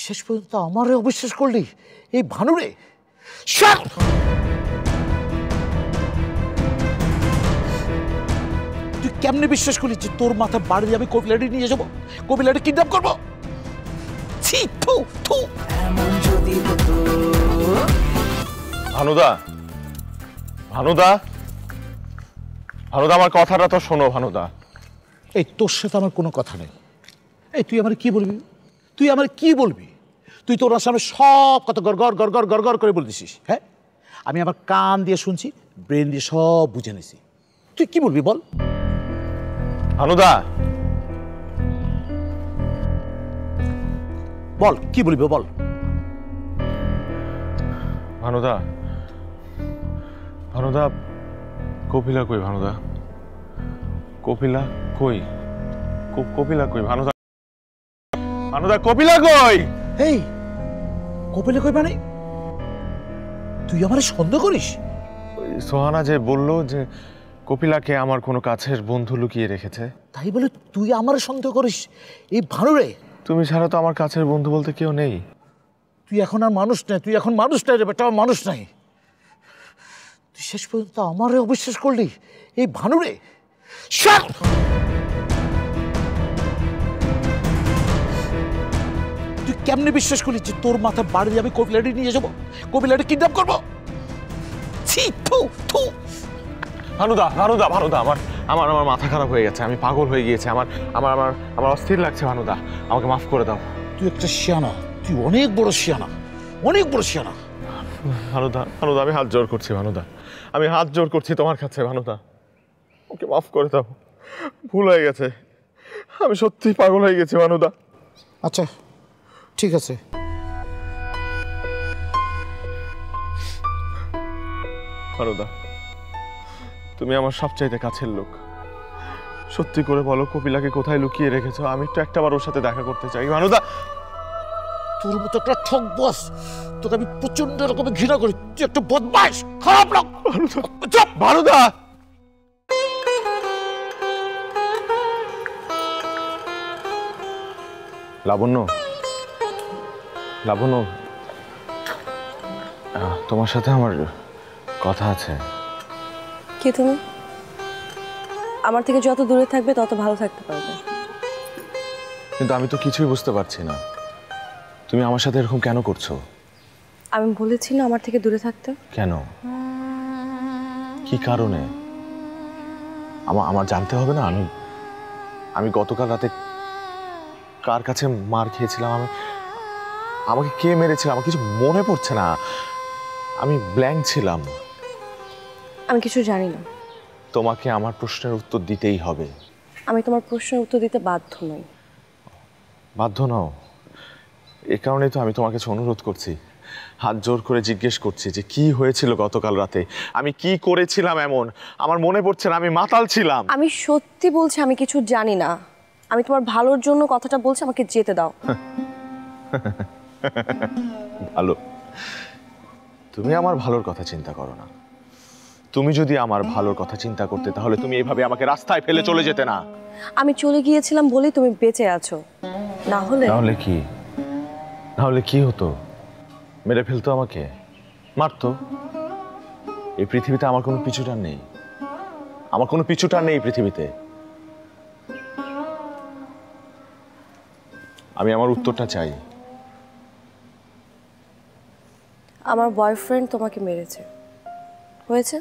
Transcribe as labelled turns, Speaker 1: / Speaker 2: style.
Speaker 1: শেষ পর্যন্ত আমারে অবিশ্বাস করলি এই ভানুরে? তুই কেমনে বিশ্বাস করলি যে তোর মাথা বাড়ি আমি কপিলাটি নিয়ে যাবো, কপিলাটি কিডন্যাপ করবো?
Speaker 2: ভানুদা, ভানুদা, ভানুদা, আমার কথাটা তো শোনো ভানুদা।
Speaker 1: এই তোর সাথে আমার কোনো কথা নেই। এই তুই আমার কি বলবি? তুই আমার কি বলবি? তুই তোর সামনে সব কথা গড়গড় গড়গড় গড়গড় করে বলে দিছিস। হ্যাঁ, আমি আমার কান দিয়ে শুনছি, ব্রেন দিয়ে সব বুঝে নিছি। তুই কি বলবি বল?
Speaker 2: ভানুদা,
Speaker 1: বল কি বলবি বল।
Speaker 2: ভানুদা, ভানুদা, কপিলা কই? ভানুদা, কপিলা কই? কপিলা কই? ভানুদা, ভানুদা, কপিলা কই?
Speaker 1: এই কপিলা কই মানে? তুই আমার সন্দেহ করিস?
Speaker 2: সোহানা যে বললো যে কপিলাকে আমার কোনো কাছের বন্ধু লুকিয়ে রেখেছে।
Speaker 1: তাই বলে তুই আমার সন্দেহ করিস এই ভানুরে?
Speaker 2: তুমি ছাড়া তো আমার কাছের বন্ধু বলতে কেউ নেই।
Speaker 1: তুই এখন আর মানুষ নাই, তুই এখন মানুষ নাই রে বেটা, মানুষ নাই। তুই শেষ পর্যন্ত আমারে অবিশ্বাস করলি এই ভানুরে? তুই কেমনে বিশ্বাস করলি যে তোর মাথা বাড়ি আমি কপিলাটি নিয়ে যাবো, কপিলাটি কিডন্যাপ করবো?
Speaker 2: ভানুদা, ভানুদা, ভানুদা, আমার আমার আমার মাথা খারাপ হয়ে গেছে, আমি পাগল হয়ে গিয়েছে, আমার আমার আমার আমার অস্থির লাগছে ভানুদা, আমাকে মাফ করে দাও।
Speaker 1: তুই একটা শিয়ানা, তুই অনেক বড় শিয়ানা, অনেক বড় শিয়ানা।
Speaker 2: ভানুদা, ভানুদা, আমি হাত জোর করছি ভানুদা, আমি হাত জোর করছি তোমার কাছে ভানুদা, ওকে মাফ করে দাও, ভুল হয়ে গেছে, আমি সত্যি পাগল হয়ে গেছি ভানুদা।
Speaker 1: আচ্ছা ঠিক আছে।
Speaker 2: ভানুদা, তুমি আমার সবচাইতে কাছের লোক, সত্যি করে বলো কপিলাকে কোথায় লুকিয়ে রেখেছো? আমি একটু একটাবার ওর সাথে দেখা করতে চাই ভানুদা।
Speaker 1: তোর মতো একটা ঠক বস, তোকে আমি প্রচন্ড রকমের ঘৃণা করি। তুই একটা বদমাইশ, খারাপ লোক।
Speaker 2: চুপ ভানুদা। লাবণ্য, লাবণ্য, তোমার সাথে আমার কথা আছে।
Speaker 3: কি তুমি? আমার থেকে যত দূরে থাকবে তত ভালো থাকতে পারবে।
Speaker 2: কিন্তু আমি তো কিছুই বুঝতে পারছি না, তুমি আমার সাথে এরকম কেন করছো?
Speaker 3: আমি বলেছি না আমার থেকে দূরে থাকতে।
Speaker 2: কেন? কি কারণে? আমার জানতে হবে না? আমি গতকাল রাতে কার কাছে মার খেয়েছিলাম, আমাকে কে মেরেছিল, আমার কিছু মনে পড়ছে না, আমি ব্ল্যাঙ্ক ছিলাম।
Speaker 3: আমি কিছু জানি না।
Speaker 2: তোমাকে আমার প্রশ্নের উত্তর দিতেই হবে।
Speaker 3: আমি তোমার প্রশ্নের উত্তর দিতে বাধ্য নই।
Speaker 2: বাধ্য নও? এ কারণেই তো আমি তোমার কাছে অনুরোধ করছি, হাত জোর করে জিজ্ঞেস করছি যে কি হয়েছিল গতকাল রাতে, আমি কি করেছিলাম এমন, আমার মনে পড়ছে না, আমি মাতাল ছিলাম।
Speaker 3: আমি সত্যি বলছি আমি কিছু জানি না। আমি তোমার ভালোর জন্য কথাটা বলছি, আমাকে যেতে দাও।
Speaker 2: ভালো? তুমি আমার ভালোর কথা চিন্তা করো না। তুমি যদি আমার ভালোর কথা চিন্তা করতে তাহলে তুমি এইভাবে আমাকে রাস্তায় ফেলে চলে যেতে না।
Speaker 3: আমি চলে গিয়েছিলাম বলেই তুমি বেঁচে আছো, না হলে?
Speaker 2: নাহলে কি? নাহলে কি হতো? মেরে ফেলতো আমাকে, মারতো। এই পৃথিবীতে আমার কোনো পিছুটান নেই, আমার কোনো পিছুটান নেই পৃথিবীতে। আমি আমার উত্তরটা চাই।
Speaker 3: আমার বয়ফ্রেন্ড তোমাকে মেরেছে, হয়েছে?